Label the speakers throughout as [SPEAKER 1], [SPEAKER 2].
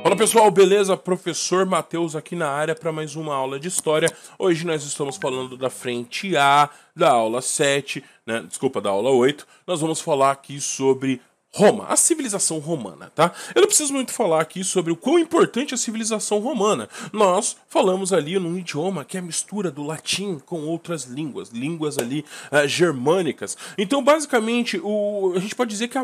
[SPEAKER 1] Fala pessoal, beleza? Professor Matheus aqui na área para mais uma aula de história. Hoje nós estamos falando da frente A, da aula 7, né? Desculpa, da aula 8. Nós vamos falar aqui sobre Roma, a civilização romana, tá? Eu não preciso muito falar aqui sobre o quão importante é a civilização romana. Nós falamos ali num idioma que é a mistura do latim com outras línguas ali germânicas. Então, basicamente, a gente pode dizer que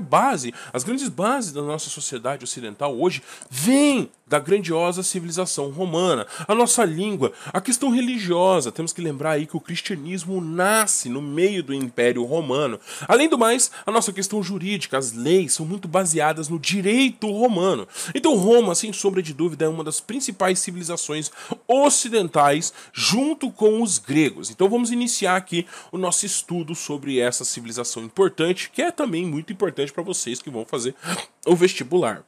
[SPEAKER 1] as grandes bases da nossa sociedade ocidental hoje vêm da grandiosa civilização romana. A nossa língua, a questão religiosa, temos que lembrar aí que o cristianismo nasce no meio do Império Romano. Além do mais, a nossa questão jurídica, as leis são muito baseadas no direito romano. Então Roma, sem sombra de dúvida, é uma das principais civilizações ocidentais junto com os gregos. Então vamos iniciar aqui o nosso estudo sobre essa civilização importante, que é também muito importante para vocês que vão fazer o vestibular.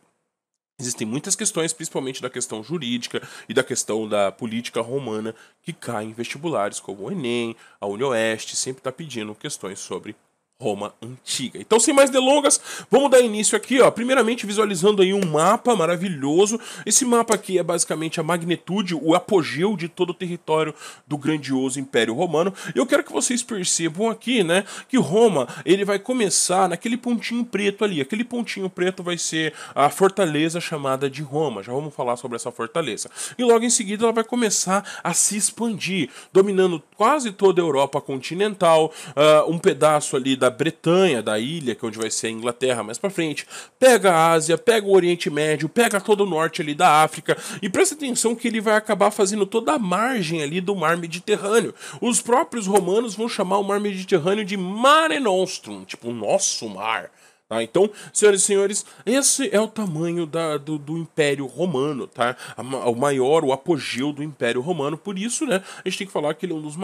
[SPEAKER 1] Existem muitas questões, principalmente da questão jurídica e da questão da política romana, que caem em vestibulares, como o Enem, a UniOeste, sempre está pedindo questões sobre Roma Antiga. Então, sem mais delongas, vamos dar início aqui, ó. Primeiramente, visualizando aí um mapa maravilhoso. Esse mapa aqui é basicamente a magnitude, o apogeu de todo o território do grandioso Império Romano. E eu quero que vocês percebam aqui, né, que Roma, ele vai começar naquele pontinho preto ali. Aquele pontinho preto vai ser a fortaleza chamada de Roma. Já vamos falar sobre essa fortaleza. E logo em seguida ela vai começar a se expandir, dominando quase toda a Europa continental, um pedaço ali da Bretanha, da ilha, que é onde vai ser a Inglaterra mais pra frente, pega a Ásia, pega o Oriente Médio, pega todo o norte ali da África, e presta atenção que ele vai acabar fazendo toda a margem ali do mar Mediterrâneo. Os próprios romanos vão chamar o mar Mediterrâneo de Mare Nostrum, tipo o nosso mar. Tá? Então, senhoras e senhores, esse é o tamanho do Império Romano, tá? O apogeu do Império Romano. Por isso, né, a gente tem que falar que ele é um dos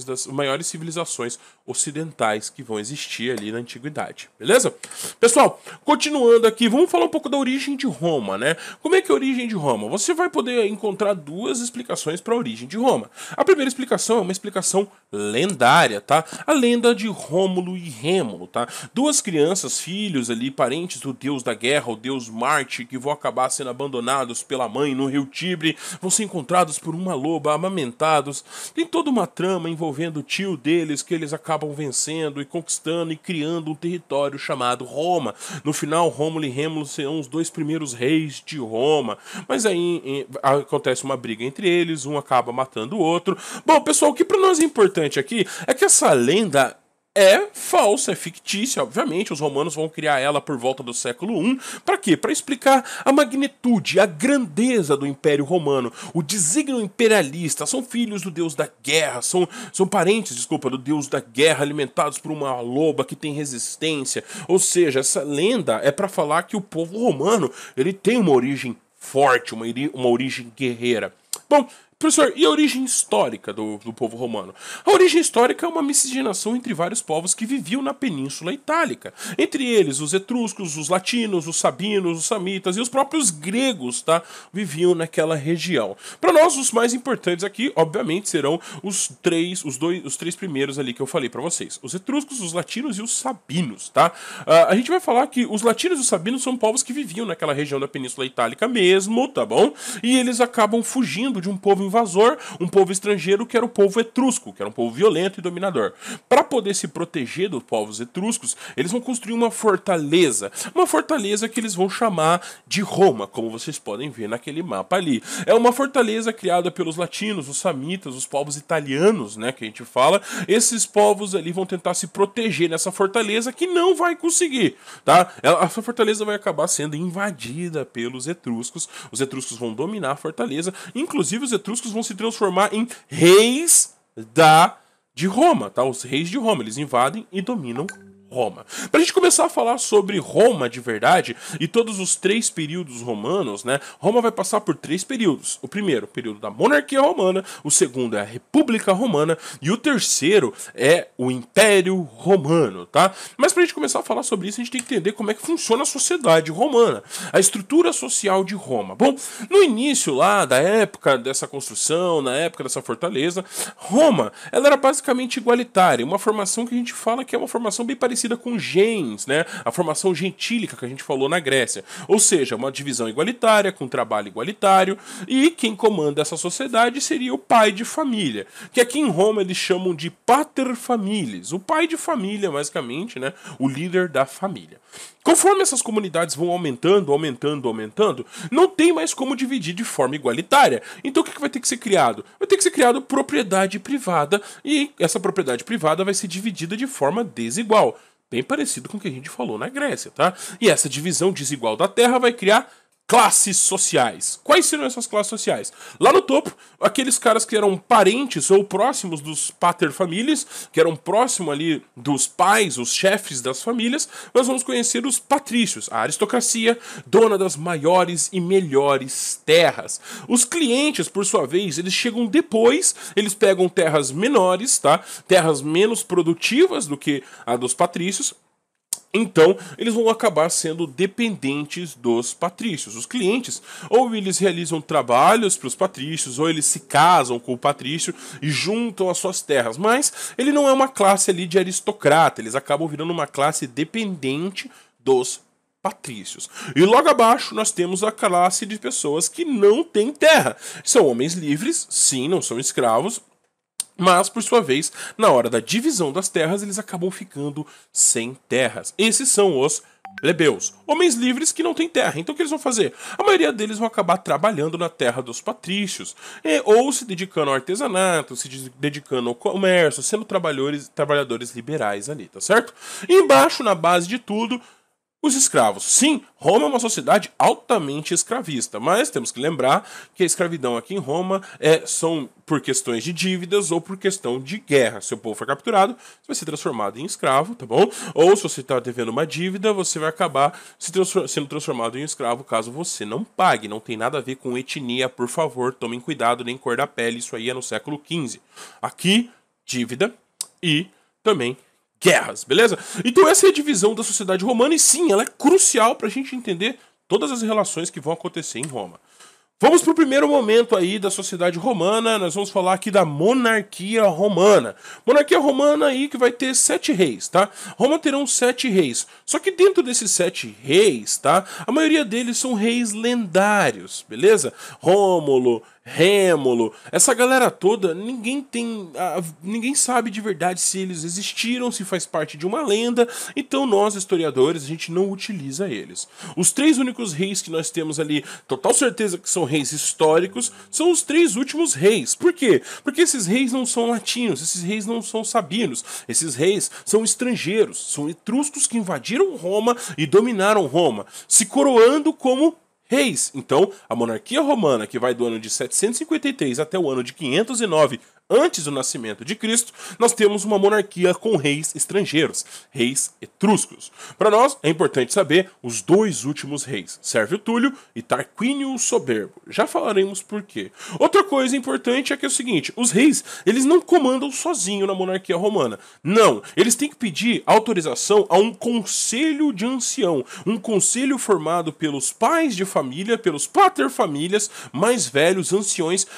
[SPEAKER 1] das maiores civilizações ocidentais que vão existir ali na Antiguidade, beleza? Pessoal, continuando aqui, vamos falar um pouco da origem de Roma, né? Como é que é a origem de Roma? Você vai poder encontrar duas explicações para a origem de Roma. A primeira explicação é uma explicação lendária, tá? A lenda de Rômulo e Rêmulo, tá? Duas crianças, filhos ali, parentes do deus da guerra, o deus Marte, que vão acabar sendo abandonados pela mãe no rio Tibre, vão ser encontrados por uma loba, amamentados. Tem toda uma trama envolvendo o tio deles, que eles acabam vencendo e conquistando e criando um território chamado Roma. No final, Rômulo e Rêmulo serão os dois primeiros reis de Roma. Mas aí acontece uma briga entre eles, um acaba matando o outro. Bom, pessoal, o que para nós é importante aqui é que essa lenda é falsa, é fictícia, obviamente. Os romanos vão criar ela por volta do século I. Para quê? Para explicar a magnitude, a grandeza do Império Romano, o desígnio imperialista. São filhos do deus da guerra, são parentes, desculpa, do deus da guerra, alimentados por uma loba que tem resistência. Ou seja, essa lenda é para falar que o povo romano ele tem uma origem forte, uma origem guerreira. Bom, professor, e a origem histórica do povo romano? A origem histórica é uma miscigenação entre vários povos que viviam na Península Itálica. Entre eles, os etruscos, os latinos, os sabinos, os samitas e os próprios gregos, tá? Viviam naquela região. Para nós, os mais importantes aqui, obviamente, serão os três primeiros ali que eu falei para vocês. Os etruscos, os latinos e os sabinos, tá? A gente vai falar que os latinos e os sabinos são povos que viviam naquela região da Península Itálica mesmo, tá bom? E eles acabam fugindo de um povo invasor, um povo estrangeiro que era o povo etrusco, que era um povo violento e dominador. Para poder se proteger dos povos etruscos, eles vão construir uma fortaleza que eles vão chamar de Roma, como vocês podem ver naquele mapa ali. É uma fortaleza criada pelos latinos, os samitas, os povos italianos, né, que a gente fala. Esses povos ali vão tentar se proteger nessa fortaleza que não vai conseguir, tá? Essa fortaleza vai acabar sendo invadida pelos etruscos. Os etruscos vão dominar a fortaleza, inclusive os etruscos vão se transformar em reis de Roma, tá? Os reis de Roma, eles invadem e dominam Roma. Para a gente começar a falar sobre Roma de verdade e todos os três períodos romanos, né? Roma vai passar por três períodos. O primeiro, o período da monarquia romana, o segundo é a República Romana e o terceiro é o Império Romano, tá? Mas para a gente começar a falar sobre isso, a gente tem que entender como é que funciona a sociedade romana, a estrutura social de Roma. Bom, no início lá da época dessa construção, na época dessa fortaleza, Roma, ela era basicamente igualitária, uma formação que a gente fala que é uma formação bem parecida parecida com gens, né? A formação gentílica que a gente falou na Grécia. Ou seja, uma divisão igualitária, com trabalho igualitário, e quem comanda essa sociedade seria o pai de família, que aqui em Roma eles chamam de pater familias, o pai de família, basicamente, né? O líder da família. Conforme essas comunidades vão aumentando, não tem mais como dividir de forma igualitária. Então o que vai ter que ser criado? Vai ter que ser criado propriedade privada, e essa propriedade privada vai ser dividida de forma desigual. Bem parecido com o que a gente falou na Grécia, tá? E essa divisão desigual da terra vai criar classes sociais. Quais seriam essas classes sociais? Lá no topo, aqueles caras que eram parentes ou próximos dos paterfamilias, que eram próximos ali dos pais, os chefes das famílias, nós vamos conhecer os patrícios, a aristocracia, dona das maiores e melhores terras. Os clientes, por sua vez, eles chegam depois, eles pegam terras menores, tá? Terras menos produtivas do que a dos patrícios. Então, eles vão acabar sendo dependentes dos patrícios. Os clientes, ou eles realizam trabalhos para os patrícios, ou eles se casam com o patrício e juntam as suas terras. Mas ele não é uma classe ali de aristocrata, eles acabam virando uma classe dependente dos patrícios. E logo abaixo nós temos a classe de pessoas que não têm terra. São homens livres, sim, não são escravos, mas, por sua vez, na hora da divisão das terras, eles acabam ficando sem terras. Esses são os plebeus, homens livres que não têm terra. Então o que eles vão fazer? A maioria deles vão acabar trabalhando na terra dos patrícios, ou se dedicando ao artesanato, se dedicando ao comércio, sendo trabalhadores liberais ali, tá certo? E embaixo, na base de tudo, os escravos. Sim, Roma é uma sociedade altamente escravista, mas temos que lembrar que a escravidão aqui em Roma são por questões de dívidas ou por questão de guerra. Se o povo for capturado, você vai ser transformado em escravo, tá bom? Ou se você está devendo uma dívida, você vai acabar sendo transformado em escravo caso você não pague. Não tem nada a ver com etnia, por favor, tomem cuidado, nem cor da pele, isso aí é no século XV. Aqui, dívida e também guerras, beleza? Então essa é a divisão da sociedade romana e sim, ela é crucial para a gente entender todas as relações que vão acontecer em Roma. Vamos para o primeiro momento aí da sociedade romana, nós vamos falar aqui da monarquia romana. Monarquia romana aí que vai ter 7 reis, tá? Roma terão 7 reis, só que dentro desses 7 reis, tá? A maioria deles são reis lendários, beleza? Rômulo, Rêmulo, essa galera toda, ninguém sabe de verdade se eles existiram, se faz parte de uma lenda, então nós, historiadores, a gente não utiliza eles. Os 3 únicos reis que nós temos ali, total certeza que são reis históricos, são os 3 últimos reis. Por quê? Porque esses reis não são latinos, esses reis não são sabinos, esses reis são estrangeiros, são etruscos que invadiram Roma e dominaram Roma, se coroando como reis. Então, a monarquia romana, que vai do ano de 753 até o ano de 509 antes do nascimento de Cristo, nós temos uma monarquia com reis estrangeiros, reis etruscos. Para nós, é importante saber os 2 últimos reis, Sérvio Túlio e Tarquínio o Soberbo. Já falaremos por quê. Outra coisa importante é que é o seguinte, os reis, eles não comandam sozinho na monarquia romana. Não, eles têm que pedir autorização a um conselho de ancião, um conselho formado pelos pais de família, pelos paterfamílias mais velhos, anciões,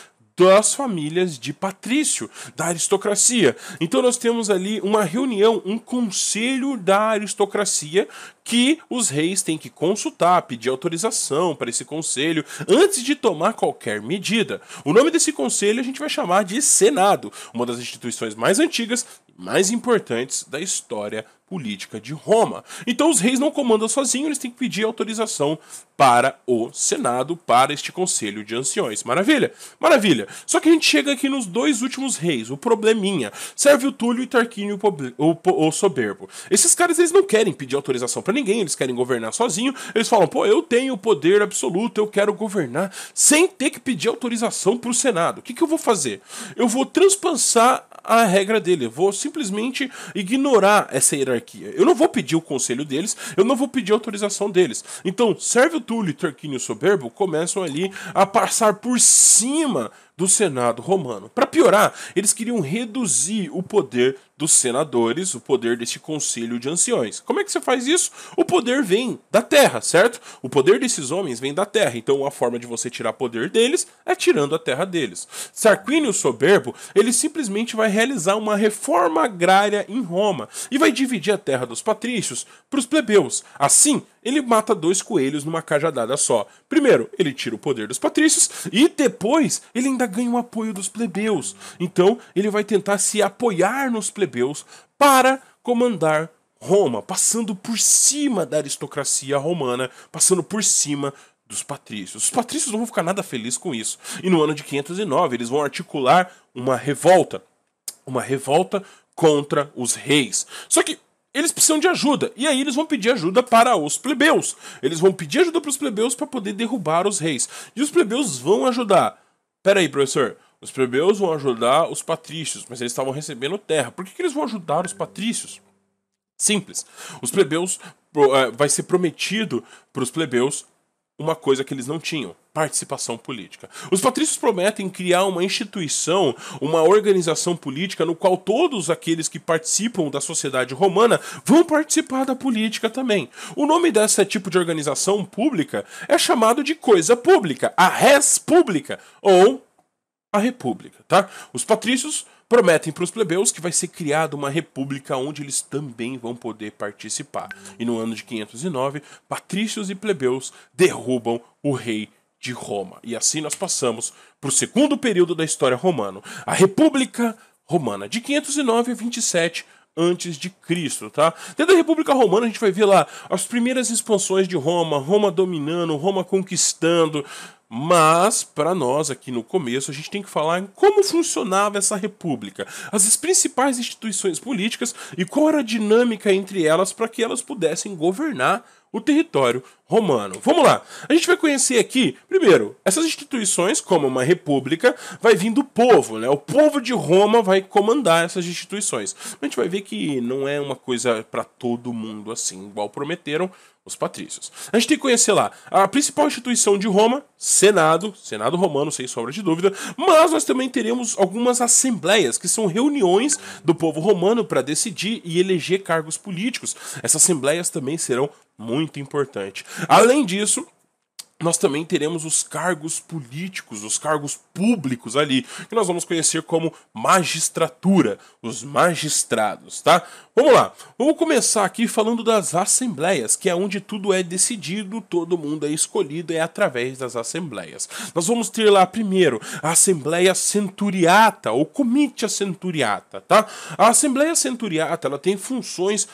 [SPEAKER 1] das famílias de patrício, da aristocracia. Então nós temos ali uma reunião, um conselho da aristocracia que os reis têm que consultar, pedir autorização para esse conselho antes de tomar qualquer medida. O nome desse conselho a gente vai chamar de Senado, uma das instituições mais antigas e mais importantes da história política de Roma. Então os reis não comandam sozinhos, eles têm que pedir autorização para o Senado, para este conselho de anciões. Maravilha? Maravilha. Só que a gente chega aqui nos 2 últimos reis, o probleminha, Sérvio Túlio e Tarquínio o Soberbo. Esses caras, eles não querem pedir autorização para ninguém, eles querem governar sozinho, eles falam, pô, eu tenho o poder absoluto, eu quero governar sem ter que pedir autorização para o Senado. O que eu vou fazer? Eu vou transpassar a regra dele, eu vou simplesmente ignorar essa hierarquia. Eu não vou pedir o conselho deles, eu não vou pedir autorização deles. Então, Sérvio Túlio e Tarquínio Soberbo começam ali a passar por cima do Senado romano. Para piorar, eles queriam reduzir o poder dos senadores, o poder desse conselho de anciões. Como é que você faz isso? O poder vem da terra, certo? O poder desses homens vem da terra. Então a forma de você tirar poder deles é tirando a terra deles. Tarquínio Soberbo, ele simplesmente vai realizar uma reforma agrária em Roma e vai dividir a terra dos patrícios para os plebeus. Assim, ele mata dois coelhos numa cajadada só. Primeiro, ele tira o poder dos patrícios e depois ele ainda ganha o apoio dos plebeus. Então, ele vai tentar se apoiar nos plebeus para comandar Roma, passando por cima da aristocracia romana, passando por cima dos patrícios. Os patrícios não vão ficar nada felizes com isso. E no ano de 509, eles vão articular uma revolta contra os reis. Só que eles precisam de ajuda, e aí eles vão pedir ajuda para os plebeus. Eles vão pedir ajuda para os plebeus para poder derrubar os reis. E os plebeus vão ajudar. Pera aí, professor. Os plebeus vão ajudar os patrícios, mas eles estavam recebendo terra. Por que eles vão ajudar os patrícios? Simples. Os plebeus, vai ser prometido para os plebeus uma coisa que eles não tinham: participação política. Os patrícios prometem criar uma instituição, uma organização política no qual todos aqueles que participam da sociedade romana vão participar da política também. O nome desse tipo de organização pública é chamado de coisa pública, a res pública, ou a república, tá? Os patrícios prometem para os plebeus que vai ser criada uma república onde eles também vão poder participar. E no ano de 509, patrícios e plebeus derrubam o rei de Roma. E assim nós passamos para o segundo período da história romana, a República Romana, de 509 a 27 antes de Cristo, tá? Dentro da República Romana a gente vai ver lá as primeiras expansões de Roma, Roma dominando, Roma conquistando. Mas, para nós, aqui no começo, a gente tem que falar em como funcionava essa república, as principais instituições políticas e qual era a dinâmica entre elas para que elas pudessem governar o território romano. Vamos lá, a gente vai conhecer aqui, primeiro, essas instituições, como uma república, vai vir do povo, né? O povo de Roma vai comandar essas instituições. A gente vai ver que não é uma coisa para todo mundo assim, igual prometeram os patrícios. A gente tem que conhecer lá a principal instituição de Roma, Senado romano, sem sombra de dúvida, mas nós também teremos algumas assembleias, que são reuniões do povo romano para decidir e eleger cargos políticos. Essas assembleias também serão muito importantes. Além disso, nós também teremos os cargos políticos, os cargos públicos ali, que nós vamos conhecer como magistratura, os magistrados, tá? Vamos lá, vamos começar aqui falando das assembleias, que é onde tudo é decidido, todo mundo é escolhido, é através das assembleias. Nós vamos ter lá primeiro a Assembleia Centuriata, ou Comitia Centuriata, tá? A Assembleia Centuriata, ela tem funções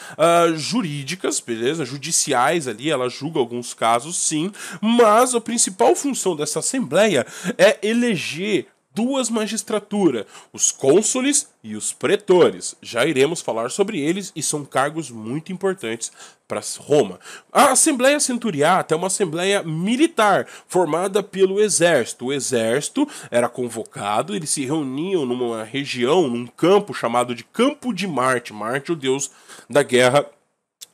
[SPEAKER 1] jurídicas, beleza? Judiciais ali, ela julga alguns casos, sim, mas a principal função dessa Assembleia é eleger duas magistraturas, os cônsules e os pretores. Já iremos falar sobre eles e são cargos muito importantes para Roma. A Assembleia Centuriata é uma assembleia militar formada pelo exército. O exército era convocado, eles se reuniam numa região, num campo chamado de Campo de Marte. Marte, o deus da guerra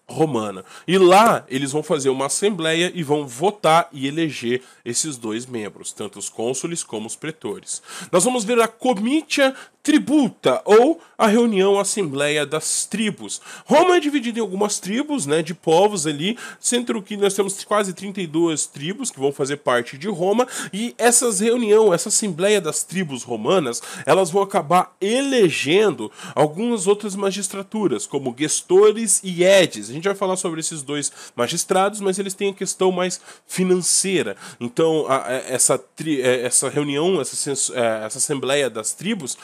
[SPEAKER 1] romana. E lá eles vão fazer uma assembleia e vão votar e eleger esses dois membros, tanto os cônsules como os pretores. Nós vamos ver a Comitia Tributa, ou a reunião Assembleia das Tribos. Roma é dividida em algumas tribos, né, de povos ali, sendo que nós temos quase 32 tribos que vão fazer parte de Roma, e essa Assembleia das Tribos romanas, elas vão acabar elegendo algumas outras magistraturas, como gestores e edes. A gente vai falar sobre esses dois magistrados, mas eles têm a questão mais financeira. Então, essa reunião, essa Assembleia das Tribos,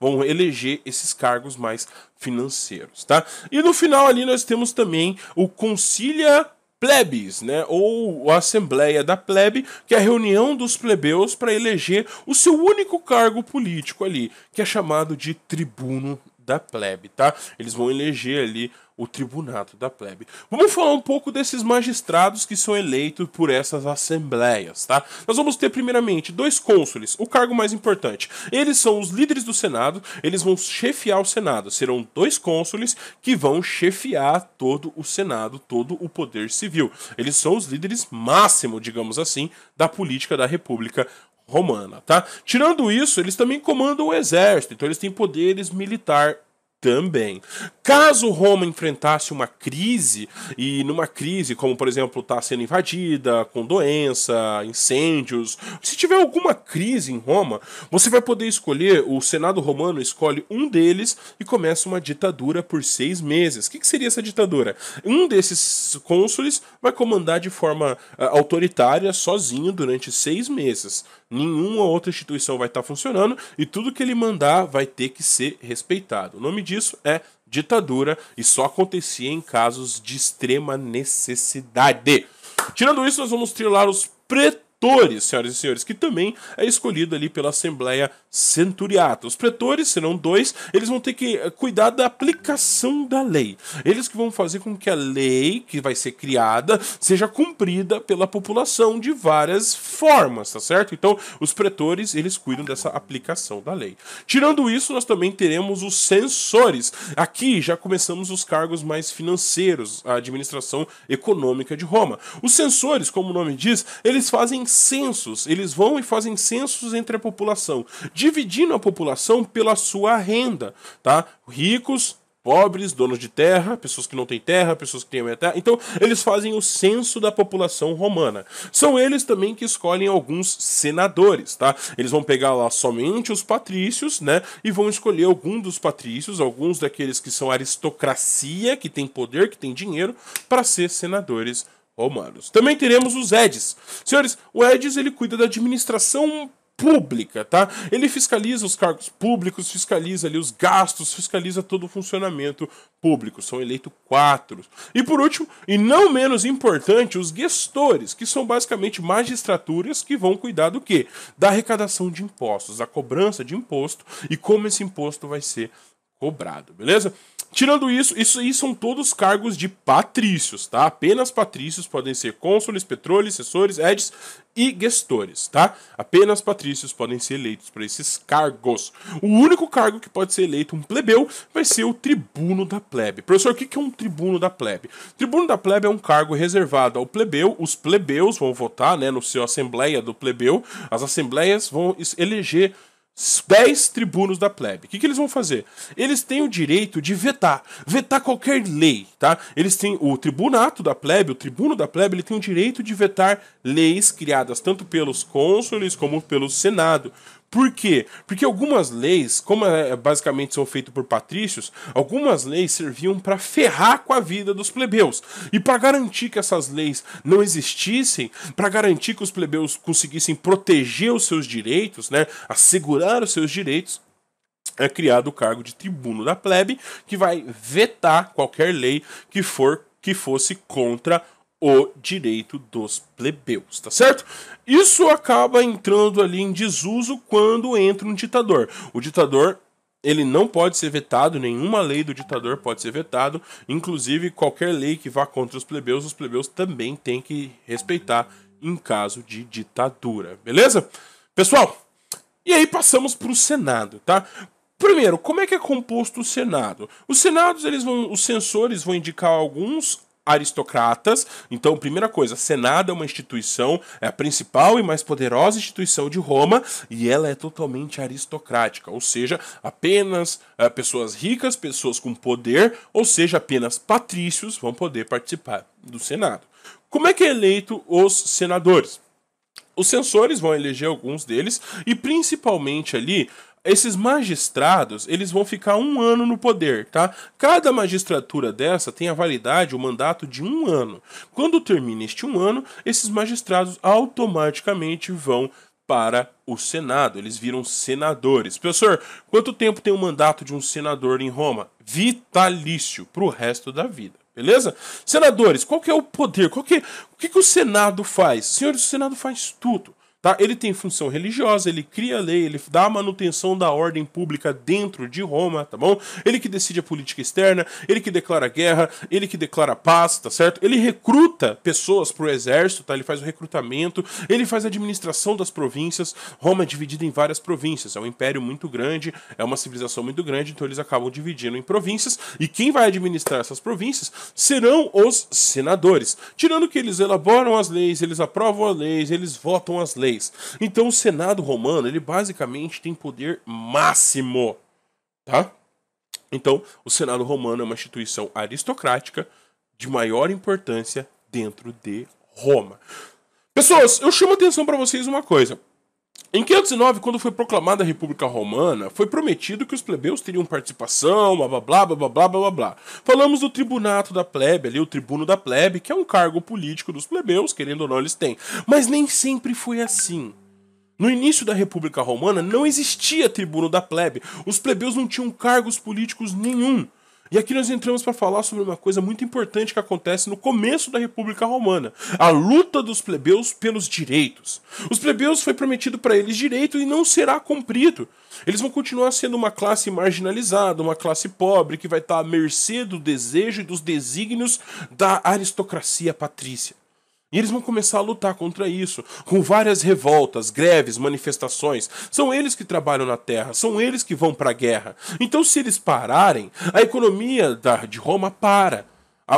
[SPEAKER 1] vão eleger esses cargos mais financeiros, tá? E no final ali nós temos também o Concilia Plebis, né, ou a Assembleia da Plebe, que é a reunião dos plebeus para eleger o seu único cargo político ali, que é chamado de tribuno da plebe, tá? Eles vão eleger ali o tribunato da plebe. Vamos falar um pouco desses magistrados que são eleitos por essas assembleias, tá? Nós vamos ter primeiramente dois cônsules, o cargo mais importante. Eles são os líderes do Senado, eles vão chefiar o Senado. Serão dois cônsules que vão chefiar todo o Senado, todo o poder civil. Eles são os líderes máximo, digamos assim, da política da República romana, tá? Tirando isso, eles também comandam o exército, então eles têm poderes militar também. Caso Roma enfrentasse uma crise, e numa crise, como por exemplo está sendo invadida, com doença, incêndios, se tiver alguma crise em Roma, você vai poder escolher, o Senado romano escolhe um deles e começa uma ditadura por 6 meses. O que seria essa ditadura? Um desses cônsules vai comandar de forma autoritária, sozinho, durante 6 meses. Nenhuma outra instituição vai estar funcionando e tudo que ele mandar vai ter que ser respeitado. O nome disso é ditadura e só acontecia em casos de extrema necessidade. Tirando isso, nós vamos ter lá os pretores, senhoras e senhores, que também é escolhido ali pela Assembleia Centuriata. Os pretores serão 2, eles vão ter que cuidar da aplicação da lei. Eles que vão fazer com que a lei que vai ser criada seja cumprida pela população de várias formas, tá certo? Então, os pretores, eles cuidam dessa aplicação da lei. Tirando isso, nós também teremos os censores. Aqui já começamos os cargos mais financeiros, a administração econômica de Roma. Os censores, como o nome diz, eles fazem censos, eles vão e fazem censos entre a população, dividindo a população pela sua renda, tá? Ricos, pobres, donos de terra, pessoas que não têm terra, pessoas que têm terra. Então, eles fazem o censo da população romana. São eles também que escolhem alguns senadores, tá? Eles vão pegar lá somente os patrícios, né? E vão escolher algum dos patrícios, alguns daqueles que são aristocracia, que tem poder, que tem dinheiro, para ser senadores romanos. Também teremos os edis. Senhores, o edis, ele cuida da administração pública, tá? Ele fiscaliza os cargos públicos, fiscaliza ali os gastos, fiscaliza todo o funcionamento público. São eleitos 4. E por último, e não menos importante, os gestores, que são basicamente magistraturas que vão cuidar do quê? Da arrecadação de impostos, da cobrança de imposto e como esse imposto vai ser cobrado, beleza? Tirando isso aí são todos cargos de patrícios, tá? Apenas patrícios podem ser cônsules, pretores, censores, edis e gestores, tá? Apenas patrícios podem ser eleitos para esses cargos. O único cargo que pode ser eleito um plebeu vai ser o tribuno da plebe. Professor, o que é um tribuno da plebe? Tribuno da plebe é um cargo reservado ao plebeu. Os plebeus vão votar, né, no seu assembleia do plebeu. As assembleias vão eleger 10 tribunos da plebe. O que eles vão fazer? Eles têm o direito de vetar qualquer lei, tá? Eles têm o tribunato da plebe, o tribuno da plebe, ele tem o direito de vetar leis criadas tanto pelos cônsules como pelo senado. Por quê? Porque algumas leis, como basicamente são feitas por patrícios, algumas leis serviam para ferrar com a vida dos plebeus. E para garantir que essas leis não existissem, para garantir que os plebeus conseguissem proteger os seus direitos, né, assegurar os seus direitos, é criado o cargo de tribuno da plebe, que vai vetar qualquer lei que fosse contra o direito dos plebeus, tá certo? Isso acaba entrando ali em desuso quando entra um ditador. O ditador, ele não pode ser vetado, nenhuma lei do ditador pode ser vetado, inclusive qualquer lei que vá contra os plebeus também têm que respeitar em caso de ditadura, beleza? Pessoal, e aí passamos para o Senado, tá? Primeiro, como é que é composto o Senado? Os censores vão indicar alguns aristocratas. Então, primeira coisa, Senado é uma instituição, é a principal e mais poderosa instituição de Roma, e ela é totalmente aristocrática, ou seja, apenas pessoas ricas, pessoas com poder, ou seja, apenas patrícios vão poder participar do Senado. Como é que é eleito os senadores? Os censores vão eleger alguns deles, e principalmente ali, esses magistrados, eles vão ficar 1 ano no poder, tá? Cada magistratura dessa tem a validade, o mandato de 1 ano. Quando termina este 1 ano, esses magistrados automaticamente vão para o Senado, eles viram senadores. Professor, quanto tempo tem o mandato de um senador em Roma? Vitalício, para o resto da vida. Beleza? Senadores, qual que é o poder? O que o Senado faz? Senhores, o Senado faz tudo. Tá? Ele tem função religiosa, ele cria lei, ele dá a manutenção da ordem pública dentro de Roma, tá bom? Ele que decide a política externa, ele que declara guerra, ele que declara paz, tá certo? Ele recruta pessoas pro exército, tá? Ele faz o recrutamento, ele faz a administração das províncias. Roma é dividida em várias províncias, é um império muito grande, é uma civilização muito grande, então eles acabam dividindo em províncias, e quem vai administrar essas províncias serão os senadores. Tirando que eles elaboram as leis, eles aprovam as leis, eles votam as leis. leis. Então o Senado romano, ele basicamente tem poder máximo, tá? Então o Senado romano é uma instituição aristocrática de maior importância dentro de Roma. Pessoas, eu chamo a atenção para vocês uma coisa. Em 509, quando foi proclamada a República Romana, foi prometido que os plebeus teriam participação, blá blá blá blá blá blá blá blá. Falamos do tribunato da plebe, ali o tribuno da plebe, que é um cargo político dos plebeus, querendo ou não eles têm. Mas nem sempre foi assim. No início da República Romana não existia tribuno da plebe, os plebeus não tinham cargos políticos nenhum. E aqui nós entramos para falar sobre uma coisa muito importante que acontece no começo da República Romana. A luta dos plebeus pelos direitos. Os plebeus foi prometido para eles direito e não será cumprido. Eles vão continuar sendo uma classe marginalizada, uma classe pobre que vai estar à mercê do desejo e dos desígnios da aristocracia patrícia. E eles vão começar a lutar contra isso, com várias revoltas, greves, manifestações. São eles que trabalham na terra, são eles que vão para a guerra. Então, se eles pararem, a economia de Roma para.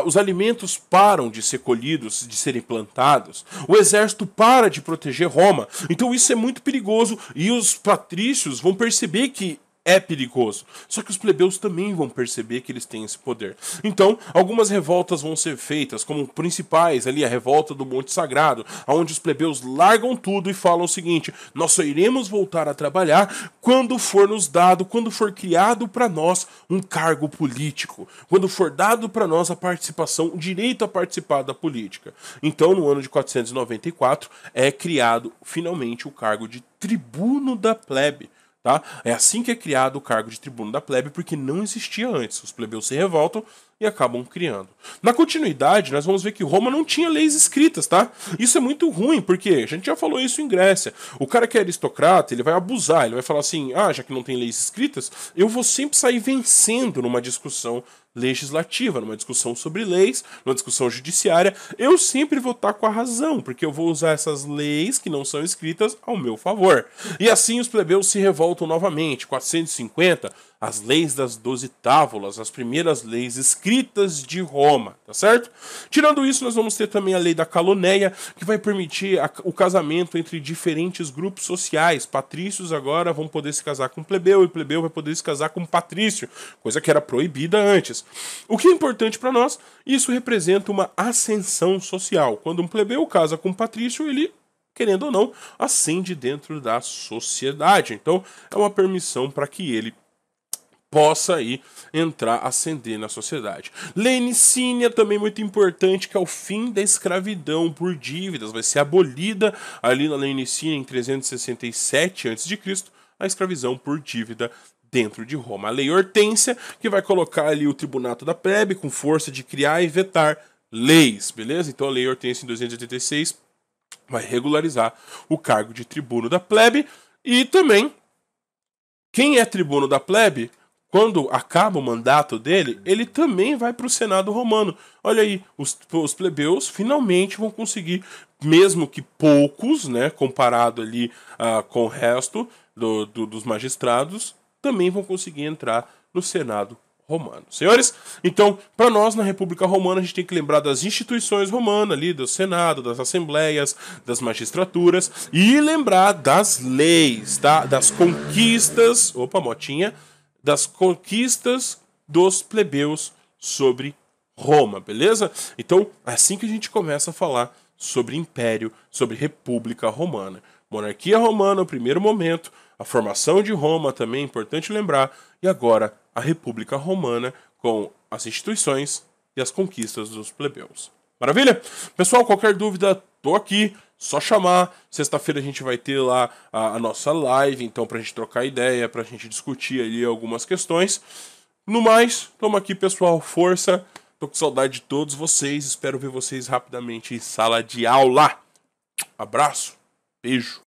[SPEAKER 1] Os alimentos param de ser colhidos, de serem plantados. O exército para de proteger Roma. Então, isso é muito perigoso e os patrícios vão perceber que é perigoso. Só que os plebeus também vão perceber que eles têm esse poder. Então, algumas revoltas vão ser feitas, como principais ali, a revolta do Monte Sagrado, onde os plebeus largam tudo e falam o seguinte: nós só iremos voltar a trabalhar quando for nos dado, quando for criado para nós um cargo político, quando for dado para nós a participação, o direito a participar da política. Então, no ano de 494, é criado finalmente o cargo de tribuno da plebe. Tá? É assim que é criado o cargo de tribuno da plebe, porque não existia antes. Os plebeus se revoltam e acabam criando. Na continuidade, nós vamos ver que Roma não tinha leis escritas, tá? Isso é muito ruim, porque a gente já falou isso em Grécia. O cara que é aristocrata, ele vai abusar, ele vai falar assim: já que não tem leis escritas, eu vou sempre sair vencendo numa discussão legislativa, numa discussão sobre leis, numa discussão judiciária, eu sempre vou estar com a razão, porque eu vou usar essas leis que não são escritas ao meu favor. E assim os plebeus se revoltam novamente. 450, as leis das 12 tábulas, as primeiras leis escritas de Roma, tá certo? Tirando isso, nós vamos ter também a lei da Caloneia, que vai permitir o casamento entre diferentes grupos sociais. Patrícios agora vão poder se casar com plebeu, e plebeu vai poder se casar com patrício, coisa que era proibida antes. O que é importante para nós, isso representa uma ascensão social. Quando um plebeu casa com um patrício, ele, querendo ou não, ascende dentro da sociedade. Então, é uma permissão para que ele possa aí entrar, ascender na sociedade. Lei Nicínia, também muito importante, que é o fim da escravidão por dívidas. Vai ser abolida ali na Lei Nicínia em 367 a.C., a escravidão por dívida dentro de Roma. A Lei Hortência, que vai colocar ali o tribunato da plebe com força de criar e vetar leis, beleza? Então a Lei Hortência em 286 vai regularizar o cargo de tribuno da plebe. E também, quem é tribuno da plebe, quando acaba o mandato dele, ele também vai para o Senado romano. Olha aí, os plebeus finalmente vão conseguir, mesmo que poucos, né, comparado ali com o resto dos magistrados, também vão conseguir entrar no Senado romano. Senhores, então, para nós na República Romana, a gente tem que lembrar das instituições romanas ali, do Senado, das assembleias, das magistraturas, e lembrar das leis, tá? Das conquistas, das conquistas dos plebeus sobre Roma, beleza? Então, é assim que a gente começa a falar sobre Império, sobre República Romana. Monarquia Romana, o primeiro momento, a formação de Roma também é importante lembrar, e agora a República Romana com as instituições e as conquistas dos plebeus. Maravilha? Pessoal, qualquer dúvida, tô aqui, só chamar. Sexta-feira a gente vai ter lá a nossa live, então pra gente trocar ideia, pra gente discutir ali algumas questões. No mais, tamo aqui, pessoal, força. Tô com saudade de todos vocês, espero ver vocês rapidamente em sala de aula. Abraço, beijo.